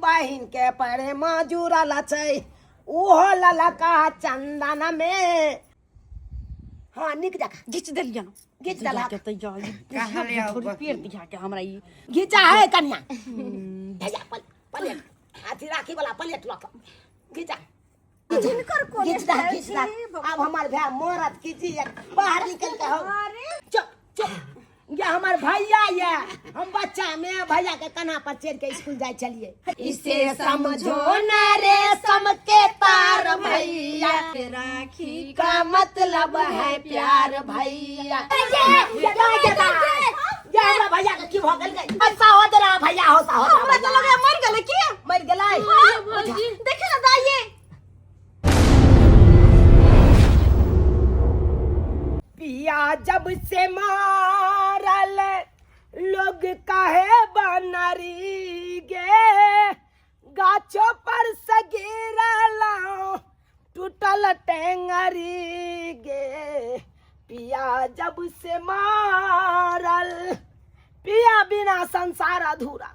बहिन के पड़े मजूरल छै ओहो ललका चंदन में। हाँ निक जगह घिच देलिया ना घिच देला के त जा थोड़ी पेड़ दिखा के हमरा ई घिचा है कन्या भैया प्लेट अथी राखी वाला प्लेट लक घिचा जिनकर को घिच दा अब हमार भैया मोरत खींची बाहर निकल के हो चुप चुप ये हमार भैया ये हम बच्चा में भैया के कन्हा पर चढ़ के स्कूल जाए चलिए। इसे समझो न रे सम के तार भैया राखी का मतलब है प्यार भैया। हमरा भैया के की भ गेल सहोदरा भैया हो सहोदरा हमरा त लगे मर गेले की मर गेलै देखे ना दाइए पिया जब से मारल लोग काहे बनरी गे गाछों पर से गिरला टूटल टेंगरी गे पिया जब से मारल पिया बिना संसार अधूरा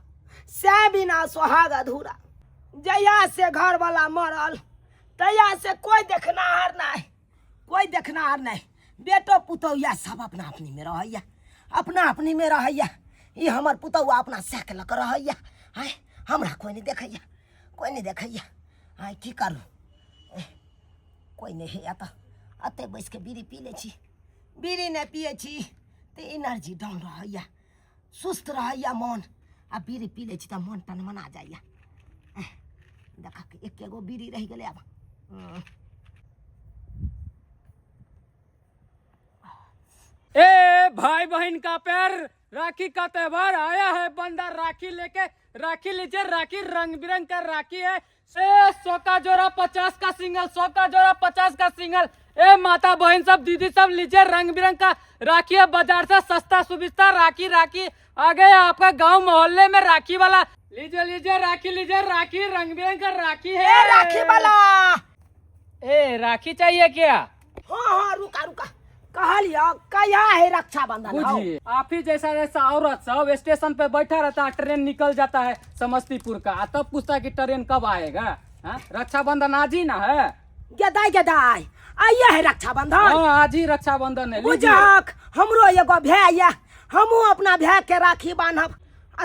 से बिना सुहाग अधूरा जया से घर वाला मरल तया से कोई देखनाहार नहीं कोई देखनाहार नहीं बेटो पुतौया सब अपना अपनी में रहैया अपना अपनी में रहैया ये हमर पुतौआ अपना सेक लक रहैया आय हमरा कोई नहीं देखैया आय की करू कोई नहीं है त अते बैस के बीड़ी पी ले छी बीड़ी नहीं पिए छी ते एनर्जी डाउन रहैया सुस्त रहैया मन आ बीड़ी पी ले छी त मन तन मना जाइया देखा के एक एगो बीड़ी रह गेले अब ए भाई बहन का प्यार राखी का त्योहार आया है बंदा राखी लेके राखी लीजिए राखी रंग बिरंग का राखी है से 100 का जोड़ा 50 का सिंगल 100 का जोड़ा 50 का सिंगल। ए माता बहन सब दीदी सब लीजिए रंग बिरंग का राखी है बाजार से सस्ता सुविस्ता राखी राखी आ गए आपका गांव मोहल्ले में राखी वाला लीजिए राखी रंग बिरंग का राखी है राखी वाला ए राखी चाहिए क्या? हाँ रुका कहलिया कया है रक्षाबंधन बुझिए आप ही जैसा औरत सब स्टेशन पे बैठा रहता है ट्रेन निकल जाता है समस्तीपुर का तब पूछता है कि ट्रेन कब आएगा। रक्षाबंधन आज ही ना है गदाई आइया है रक्षाबंधन। हाँ आज ही रक्षाबंधन है बुझक हमरो एगो भैया हमू अपना भैया के राखी बांधब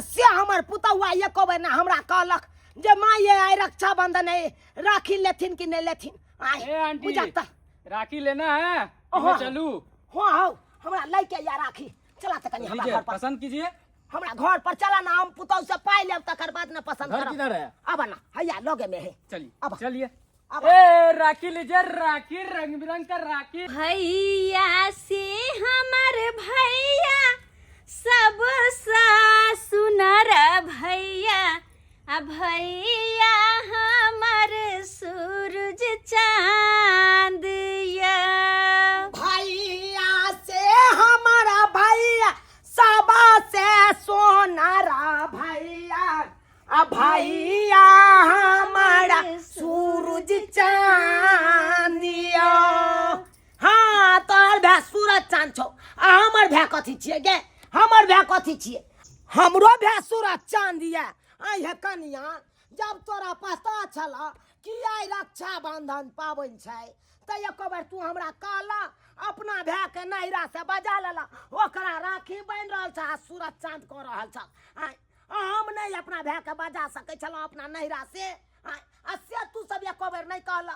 से हमर पुतौआ ये कहबे ना हमरा कहलक जे माँ ये आइ रक्षाबंधन है राखी लेथिन कि नहीं लेथिन आइ बुझक त राखी लेना है चलू हाँ हमरा लइके या राखी चला त कनी हमरा घर पर पसंद कीजिए हमरा घर पर चला ना हम पुतौ से पाई लेब तकर बाद ना पसंद करब। किधर है? अब ना हैया लगे में है चलिए ए राखी लीजिए राखी रंग बिरंग का राखी। भैया से हमर भैया सब सुनर भैया भैया हमर सूरज चांदिया भैया से हमारा भैया सबा से सोनारा भैया भैया हमारा सूरज चांदिया। हाँ तोहर भै सूरज चांद छौ हमर भै कथी छियै गे हमर भै कथी छियै हमरो भै सूरज चांदिया। आई है कनिया जब तोरा पता छला कि आई रक्षाबंधन पाबन छै त एको बार तू हमरा कहला अपना भै के नैरा से बजा लेला ओकरा राखी बन रहल छ सूरज चांद क रहल छ हम नहीं अपना भै के बजा सकै छला अपना नैरा से से तू सब एको बार नहीं कहला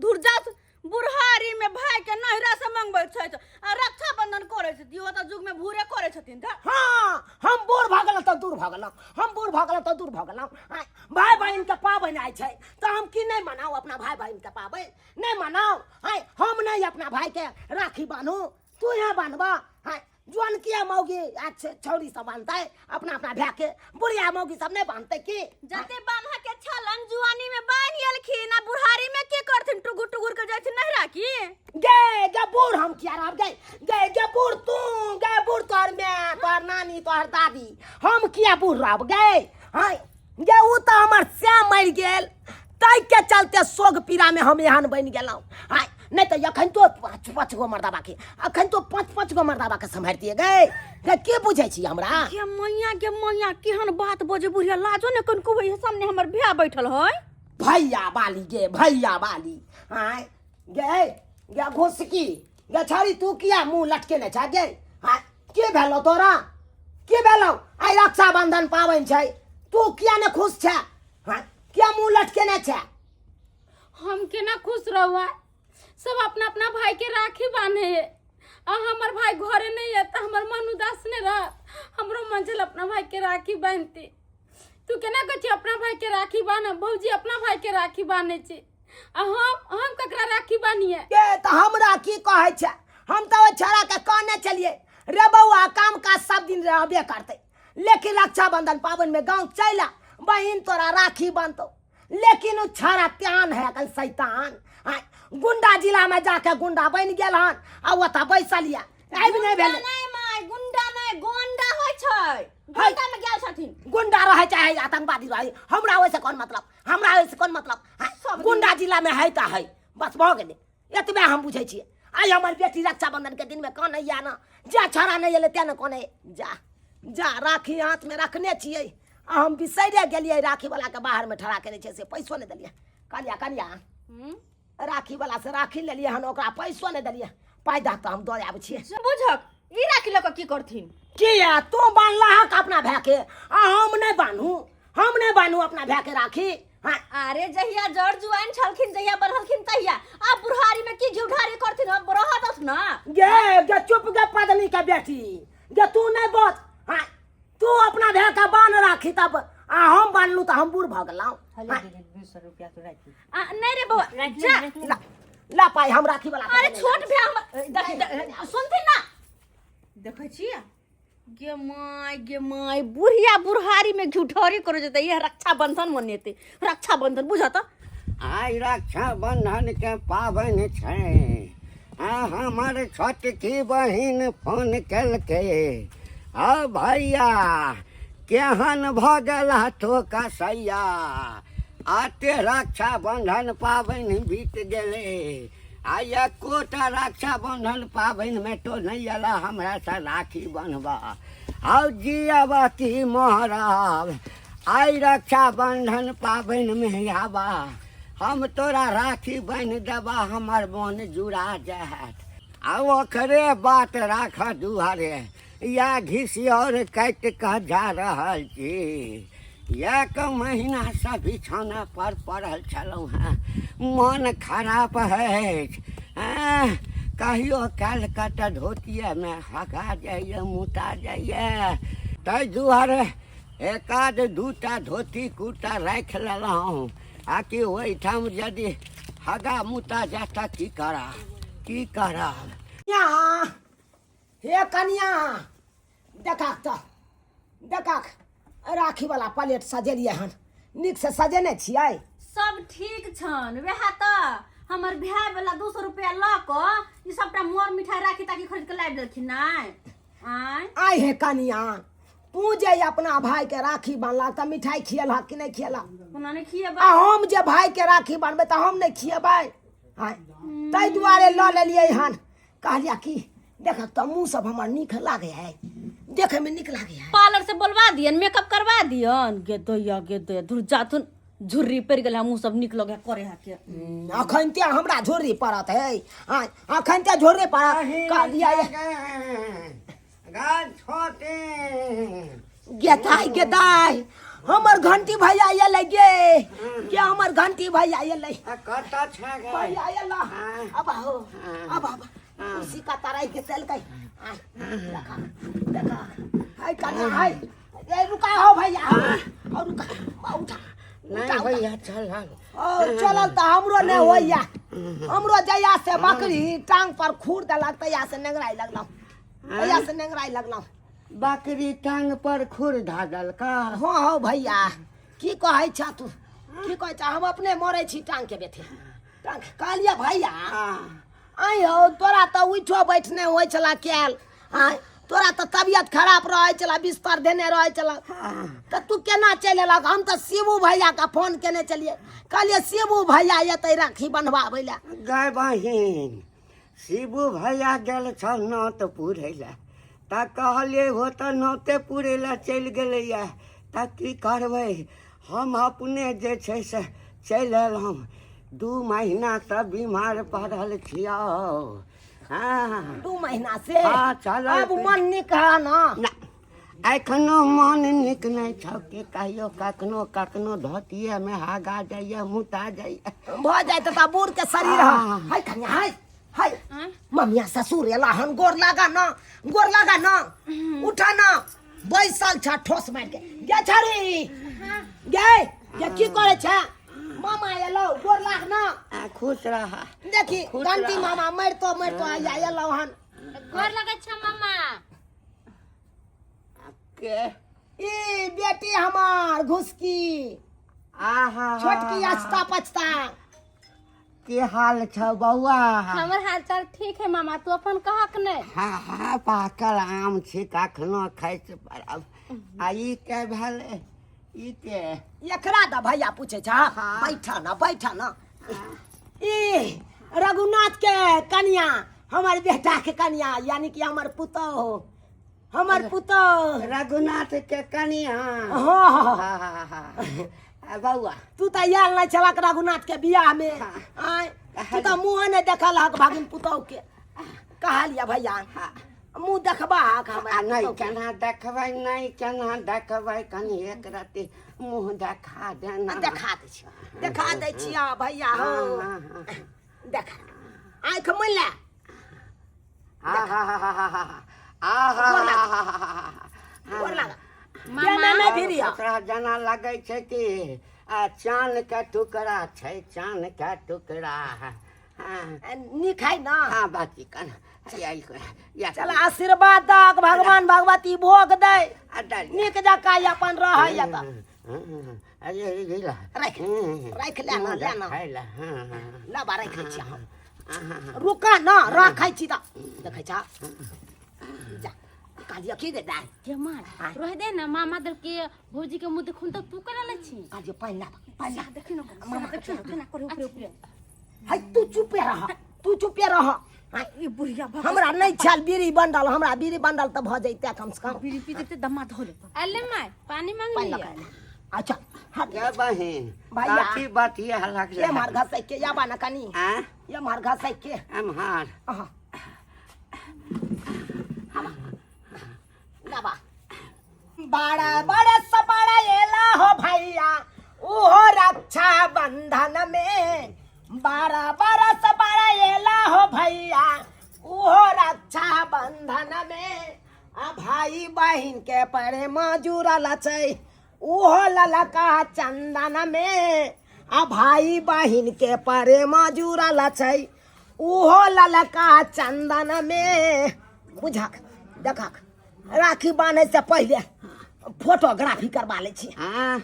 दूर जात बुढ़ारी में भाई के नहिरा से मंगबै छै रक्षाबंधन करे छै दियो त जुग में भूरे करे छथिन त। हाँ हम बूढ़ भ गेल त दूर भ गेल हम बूढ़ भ गेल त दूर भ गेल भाई बहन के पाबन आइ छै त हम की नहीं मनाओ अपना भाई बहन के पाबन नहीं मनाओ हम नहीं अपना भाई के राखी बांधू तू यहाँ बांधबा जुआन किया मौगी छौरी सब बांधते अपना अपना भै के बुढ़िया मौगी सब नहीं बांधते की जते बांधा के छलन जुआनी में बांध एलखिन आ बुढ़ारी में की करथिन टुगुर टुगुर के जैथिन नहिरा की गे बूढ़ हम किया रहब गे बूढ़ तू गे बूढ़ तोहर मैं तोहर नानी तोहर दादी हम किया बूढ़ रहब गे उ त हमर श्याम मर गेल तै के चलते सोग पीड़ा में हम एहन बन गेलौ नहीं तो अखन तो 5 गो मर्दाबा के अखन तो 5 गो मर्दाबा के संभालतिए गए के बुझे छी हमरा गे मैया केहन बात बजे बुढ़िया लाजो ने कनको होई सामने हमर भैया बैठल है भैया बाली गे भैया बाली हां गे घोसकी गे छाड़ी तू किया मुंह लटके ने छा गे हां के भेलो तोरा के भेलो आई रक्षाबंधन पावन छै तू किया ने खुश छै हां क्या मुंह लटके ने छै हम केना खुश रहुआ सब अपना अपना भाई के राखी बांधे है आ हमर भाई घरे नहीं है तो हमर मन उदास ने रह हमरो मन चल अपना भाई के राखी बांधते तू केना कछि अपना भाई के राखी बांध भौजी अपना भाई के राखी बांधे छी आ हम ककरा राखी बानिए के त हमरा की कहै छै हम तो छोरा के कहने चलिए रे बउआ काम काज सब दिन रहबे करते लेकिन रक्षाबंधन पावन में गांव चला बहन तोरा राखी बांधतो लेकिन उ छोरा त्यान है कल शैतान गुंडा जिला में जाके गुंडा बन गेल हन आ ओता बैसलिया आबि नहीं भेल नहीं माय गुंडा नहीं गोंडा होय छै गुंडा में गेल छथिन गुंडा रहे चाहे आतंकवादी रहे हमरा ओइसे कोन मतलब हाँ, गुंडा जिला में है ता है बस भ गेले एतबे हम बुझै छियै आई हमर बेटी रक्षाबंधन के दिन में कौन है ना जा छोरा नहीं एले तेने कोन जा राखी हाथ में रखने छियै आ हम बिसैरे गेलियै राखी वाला के बाहर में ठड़ा केने छै से पैसो नहीं देलियै कनिया राखी वाला से राखी लेलियै हन ओकरा पैसो नहीं देलियै पाइ दा त हम दऽ आबै छियै बुझक ई राखी लक की करथिन किया तू बांधलहक अपना भाई के आ हम नहीं बानू अपना भाई के राखी हाँ अरे जहिया जड़ जुआन छलखिन जहिया बढ़लखिन तहिया आ बुढ़ारी में की झूठारी करथिन अब रहतस ना गे चुप गे पदनी के बेटी गे तू नहीं बच हाँ तू अपना भाई का बांध राखी तब आ हम बांधलू तो हम बूढ़ भ गेलौ 200 रुपया तो राखी नहीं रे बउआ ला पाई हम राखी वाला अरे छोट भे हम सुनथिन ना देखै छियै गे माय बुढ़िया बुढ़ारी में झूठारी करो जते ये रक्षाबंधन मनेते रक्षाबंधन बुझा त आई रक्षाबंधन के पावन छै हमार छोटकी बहिन फोन केलकै आ भैया केहन भ गेला तो कसैया आते रक्षाबंधन पावन बीत गेले आ एकोटा रक्षाबंधन पावन में तो नहीं अला हमरा से राखी बंधबा आउ जियावती महाराज आई रक्षाबंधन पावन में आबा हम तोरा राखी बन देबा हमर मन जुड़ा जात आ ओकरे बात राख दुआरे या घिसियर काटि कऽ जा रहल छी 1 महीना से बिछौना पर पड़ल छलहुँ हैं मन खराब है कहियो काल कट धोतिए में हगा जाइए मुता जाइए ताहि दुआरे एकाध दूटा धोती कुर्ता राखि लेलहुँ आ कि ओहिठाम यदि हगा मुता जाता की करब हे कनिया देखाक राखी वाला प्लेट सजेलिए हन निक से सजेने छियै सब ठीक छन वेहा त हमर भाई वाला 200 रुपया ल क ई सबटा मोर मिठाई राखी ताकि खरीद के लाइब देलखिन नाय आई हे कनिया तू जे अपना भाई के राखी बांधला त मिठाई खियला कि नहीं खियला कोना नहीं खियबा आ हम जे भाई के राखी बांधबे त हम नहीं खियबै हां तै दुआरे ल लेलियै हन कहलिया कि देखक त मुंह सब हमर नीक लागे है देखे में निक लागे है पार्लर से बोलवा दियन मेकअप करवा दियन गे दैया धुर जाथुन झुर्री पड़ गेल हमहू सब निक लगे करे हा के अखन ते हमरा झुर्री पड़त है हां अखन ते झुर्री पड़त कहलिया गाल छोटे गेदाई हमर घंटी भैया एले गे हमर घंटी भैया एले कता छ गे भैया एला अब उसी का तराई के चल गई देखा हाय कना हाय ए रुका हो भैया और रुका उठा नहीं भैया चल और चलल त हमरो ने होइया हमरो जया से बकरी टांग पर खूर देलक तया से नेंगराई लगलौ बकरी टांग पर खुर धागल का हो भैया की कहै छ तू की कहै छ हम अपने मरै छी टांग के बेथे टांग कहलिया भैया आई हो तोरा त उठो बैठने होय छला केल तोरा तो तबियत खराब रहे चला, बिस्तर देने रहे चला, तो तू केना चले लग? हम तो शिबू भैया का फोन केने चलिए, कहलिए शिबू भैया ये राखी बंधवावे ला। गए बहिन शिबू भैया गेल छल नौतपुर ला, त कहलिए हो तो नौतेपुर ला चलि गेलैया, त की करबै? हम अपने जे छै से चलि अयलहुँ। 2 महीना से बीमार पड़ल छियौ। हाँ 2 महीना से हाँ, चल अब मन निक है ना? ना एखनो मन नीक नहीं छौ के कहियो कखनो कखनो धोतिए में हागा जाइए, मुता जाइए। भ जाए तो बूढ़ के शरीर हाँ। है कन्या है मम्मिया ससुर एला हन, गोर लगा ना, गोर लगा ना, उठा ना, बैसल छ ठोस मार के गे छरी गे की करे छ? मामा एलो, गोर लाग ना। खुश रहा। देखी खुश गंती रह। मामा मरतो आया एलो हन। गोर लगे छ मामा। के ई बेटी हमार घुसकी आहा छोटकी अचता पचता। के हाल छ बौआ? हमर हाल चाल ठीक है मामा, तू अपन कहक ने। हाँ हाँ पाकल आम छी कखनो खाइ छै पर आ ई के भेलै? ई के एकरा द भैया पूछे छ। बैठा ना ई रघुनाथ के कन्या, हमार बेटा के कन्या, यानी कि हमार पुतोह, हमार पुतोह रघुनाथ के कनिया। हाँ बौआ तू तो यार नहीं चला रघुनाथ के बियाह में। आय तू तो मुँह नहीं देखल हक भागिन पुतोह के। कहा लिया भैया मुँह देखबा हक आ नहीं केना देखबै, नहीं केना देखबै, कनी एक रत्ती मुँह देखा देना। देखा दै छिया भैया हो। देखा आँख मिला जना लगे छै कि चाँद के टुकड़ा छै, चाँद के टुकड़ा। निखाई ना। हाँ बाकी कन चल आशीर्वाद दक भगवान भगवती भोग दे निक जका अपन रह रख लेना लबा रख छी हम। रुका ना रखै छी त देखै छ जा कालिया की दे दाई के मार रह दे ना, मामा दर के भौजी के मुंह देखुन त तू करा ले छी। कालिया पाइन ना देखि न मामा देखि न करे ऊपर ऊपर। है तू चुपे रह। ई बुढ़िया हमरा नहीं छल बीड़ी बंडल, हमरा बीड़ी बंडल त भ जैते कम से कम। बीड़ी पीते ते दमा धोले। अल्ले माय पानी मांग लिया। अच्छा हट क्या बहन भैया। काठी बातिया लग ये मार घसै के याबा न कनी हां ये मार घसै के अमहार अहा लाबा बड़ा बड़ा सबड़ा एला हो भैया ओहो रक्षा बंधन में। बड़ा बड़ा सबड़ा एला हो भैया ओहो रक्षा बंधन में। आ भाई बहन के परे मजूरल छै ओहो ललका चंदन में। आ भाई बहन के परे मजूरल छै ओहो ललका चंदन में। बुझक देखक राखी बांधे से पहले फोटोग्राफी करवा ले छी।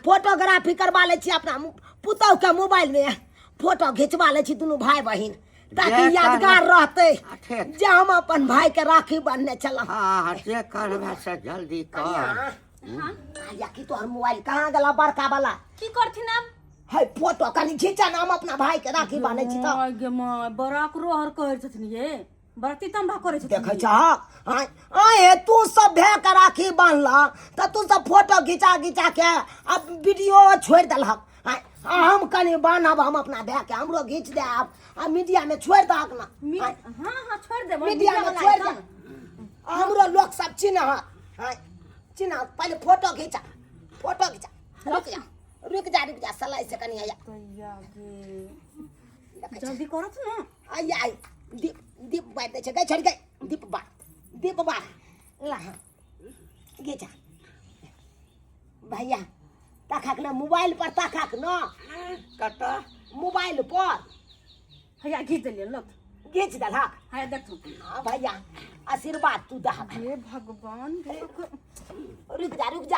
फोटोग्राफी करवा ले छी अपना पुतोह के मोबाइल में फोटो खिंचवा ले छी दुनू भाई बहन, ताकि यादगार रहते जे हम अपन भाई के राखी बांधने चला। हां से करबा से जल्दी कर। हां या की तोहर मोबाइल कहां गेला बड़का वाला? की करथिन अब? है फोटो कनी खींचा ना, हम अपना भाई के राखी बांधे छी त। गे माय बराक रोहर कहै छथिन ये बरती तंबा करे छथिन। देखै छ आए तू सब भे के राखी बांधला त तू सब फोटो खिंचा के अब वीडियो छोड़ देलहक। हम कनी बांधब हम अपना भे के, हमरो खींच दे अब मीडिया में छोड़ दहक ना। हां छोड़ दे मीडिया में छोड़ दे, हमरो लोग सब चिन्ह पहले फोटो खींचा रुक जा सलाई से कनी आया जल्दी करत ना। आई दीप बार दे छै गई छोड़ गई दीप बार ला गे जा भैया ताकक ना मोबाइल पर ताकक ना कत मोबाइल पर हैया घीच देलिए लो घीच दल हा। हैया देखो हां भैया आशीर्वाद तू दह। हे भगवान रुक जा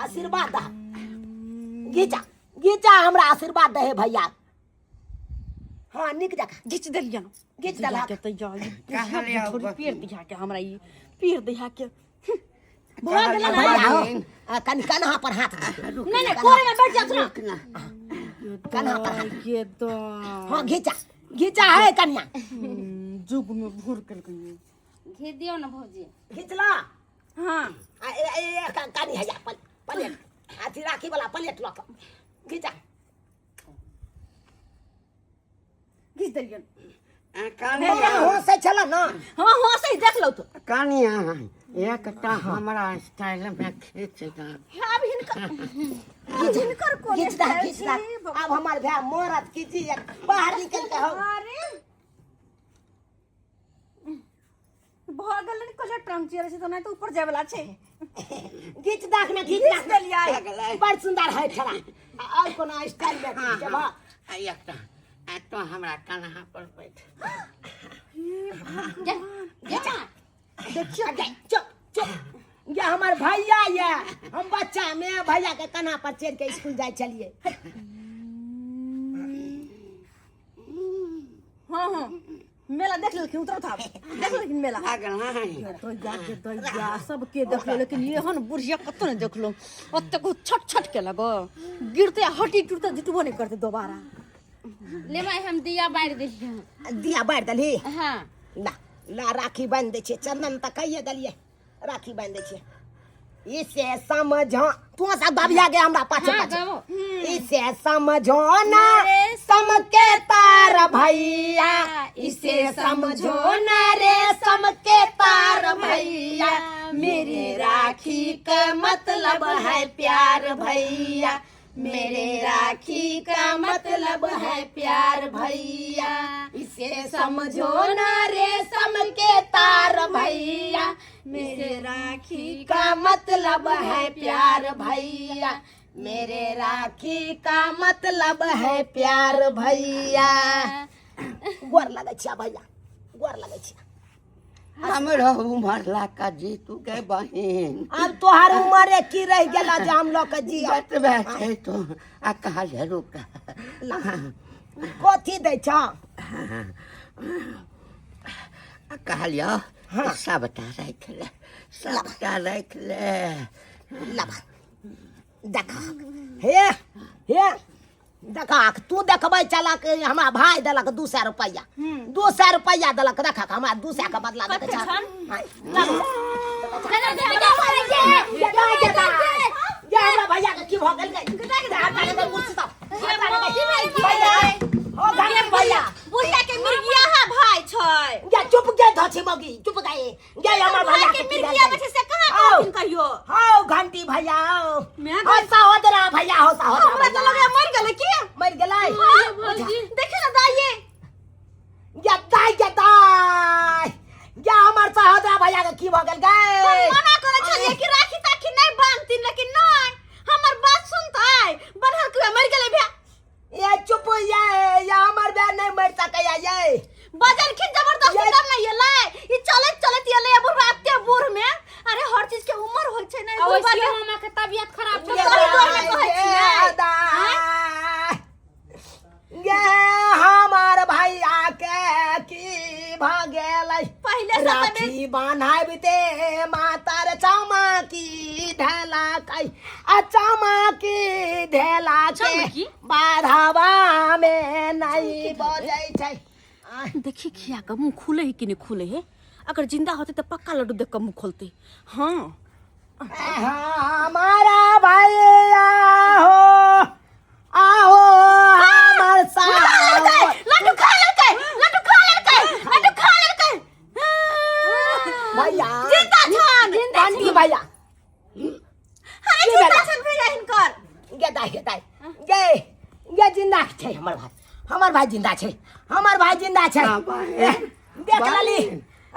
आशीर्वाद दह। घीचा हमरा आशीर्वाद दे भैया। हाँ निक जका घिच देलिया ना घिच देला के तो जा कहाँ ले आओ थोड़ी बकी? पेड़ दिखा के हमरा ये पेड़ दिखा के भगा कहाँ गेला ले ना आओ? कन कन्हा पर हाथ दे। नहीं कोरे में बैठ जा सुना रुकना। कन्हा पर हाथ के तो हाँ घिचा घिचा है कन्या जुग में भूर कर गई घी दियो ना भौजी। घिचला हां कनी है जा प्लेट हाथी राखी वाला प्लेट लक घिचा घिच देलिया कनिया हो से चला ना हां हां सही देख लो तो कनिया एकटा हमरा स्टाइल में खींच दा। अब हिनका हिनकर कोने घिचदा घिचदा अब हमार भाई मोरत कीची बाहर निकल के हो अरे भागल नहीं कोले ट्रंक चेयर से तो नहीं तो ऊपर जाए वाला छे घिच दाख ना घिच दाख देलिया बड़ सुंदर है छड़ा और कोना स्टाइल में घिच बा एकटा तो हमरा कन्हा पर बैठ। देखियो चुप चुप ये हमार भैया ये हम बच्चा में भैया के कन्हा पर चढ़ के स्कूल जाए चलिए हां हां मेला देख ले क्यों उतर था देख लेकिन मेला अगर नहीं तो जा सब के देख लो लेकिन ये हन बुढ़िया कतो नहीं देख लो ओते को छट छट के लगो गिरते हटी टूटते जितबो नहीं करते दोबारा ले माय हम दिया बार देलिए। दिया बार दली हाँ ला ला राखी बांध दे छे चंदन तक कहिए दलिए राखी बांध दे छे इसे समझो तू सब बाबिया गया हमरा पाछे हाँ पाछे गाओ। इसे समझो ना सम के तार भैया इसे समझो ना रे सम के तार भैया मेरे राखी का मतलब है प्यार भैया मेरे राखी का मतलब है प्यार भैया इसे समझो ना रे सम के तार भैया मेरे राखी का मतलब है प्यार भैया मेरे राखी का मतलब है प्यार भैया गोर लगे छिया भैया गोर लगे छिया हमरा उमर लाका जीतू के बहिन अब तोहार उम्र की रह गेला जे हम लोग के जी बतबे छै तो आ कहा रुक कथी दै छ कहलियो सबटा राख ले सबटा राख ले लब देख हे हे देखा तू देखबै चला के हमरा भाई देलक 200 रुपया 200 रुपया देलक देखा हमरा 200 के बदला देलक हमरा भैया के की भ गेल भैया बुढ़िया के मिर्गिया हा भाई छै या चुप के धछि मगी चुप गए ये हमर भैया के मिर्गिया में से कहां कहिन कहियो हां घंटी भैया मैं हो सहोदरा भैया हो सहोदरा हमरा तो लगे मर गेले की मर गेलै देखे ना दाइए या दाई या हमर सहोदरा भैया के की भ गेल गए मना करे छलिए कि राखी ताखी नहीं बांधती लेकिन नहीं हमर बात सुनतै बनहर के मर गेले भे ये चुप ये हमर बहन नहीं मर सकैया ये बाजार की जबरदस्ती कर नहीं ये लाई ई चलत चलत ये ले बुढ़ बाते बूढ़ में अरे हर चीज के उम्र होय छै नहीं बुढ़ बाते मामा के तबियत खराब ये छै। हमार भैया के की भ गेलै पहले से राखी बान्हाबिते मातर चमकी ढेला कई आ चमकी ढेला के चमकी? बाधावा में नहीं बजै छै देखी खिया का मुंह खुले है कि नहीं खुले है अगर जिंदा होते तो पक्का लड्डू देख कर मुंह खोलते हाँ हमारा भैया हो आओ हमर साथ लड्डू खा लेके लड्डू खा लेके लड्डू खा लेके भैया जिंदा छन बंटी भैया अरे जिंदा छन भैया हिनकर ये जिंदा छै हमर भाई जिंदा छै हमर भाई जिंदा छै देख लेली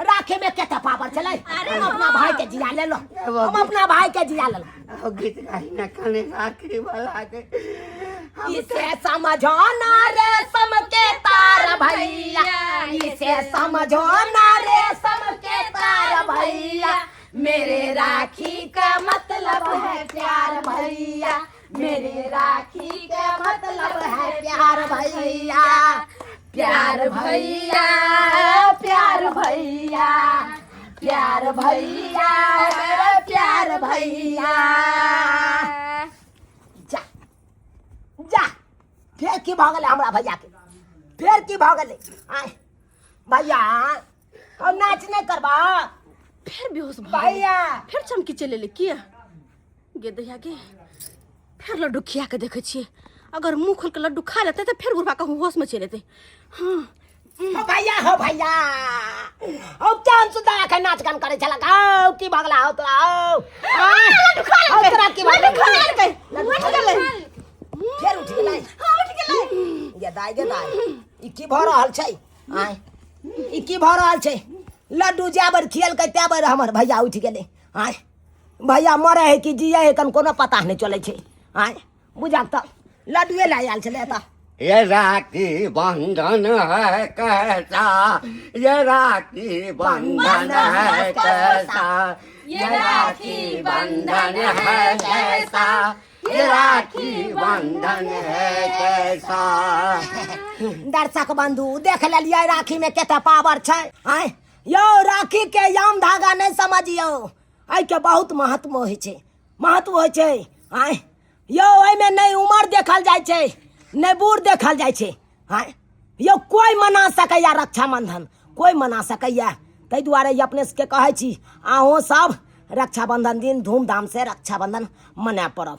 राखे में केटा पावर चलै हम अपना भाई के जिया ले लो हम अपना भाई के जिया ले लो गीत गाई न कने राखी वाला के इसे समझो ना रे सम के तार भैया इसे समझो ना रे सम के तार भैया मेरे राखी का मतलब है प्यार भैया मेरे राखी का मतलब है प्यार भैया प्यार भैया प्यार भैया प्यार भैया मेरे प्यार भैया जा जा फिर की भागले हमरा भैया के फिर की भागले आए भैया और नाच नहीं करबा फिर बेहोश भऽ गेलै। भैया फिर चमकी चले ले किया गे दैया गे फिर लड्डू खिया के देखे छियै अगर मुंह खोल के लड्डू खा लेते तो फिर बुढ़वा कहूँ होश में चले थे। हाँ हो भैया हो चांद सुधा के नाच गान करे चला गाओ की भागला हो तोरा हो तोरा की भागला उठ गेलै फिर उठ गेलै गे दाई ई की भ रहल छै आय ई की भ रहल छै लड्डू जाबर खियल के त्याबर हमर भैया उठ गेलै आय भैया मरे है कि जिये है कन कोनो पता नहीं चले छै आय बुझाक त लड्डूए ला आयल छलै त ये राखी बंधन है कैसा, ये राखी बंधन है कैसा, ये राखी बंधन है कैसा, ये राखी बंधन है कैसा। दर्शक बंधु देख लिया राखी में केते पावर छै आय यो राखी के याम धागा नहीं समझियो आई के बहुत महत्व होइ छै आय यो ओइ में नहीं उम्र देखल जाय छै नहीं बूढ़ देखल जाय छै आय यो कोई मना सकैया रक्षाबंधन कोई मना सकैया ताहि दुआरे अपने के कहै छी अहों सब रक्षाबंधन दिन धूमधाम से रक्षाबंधन मना पड़ब।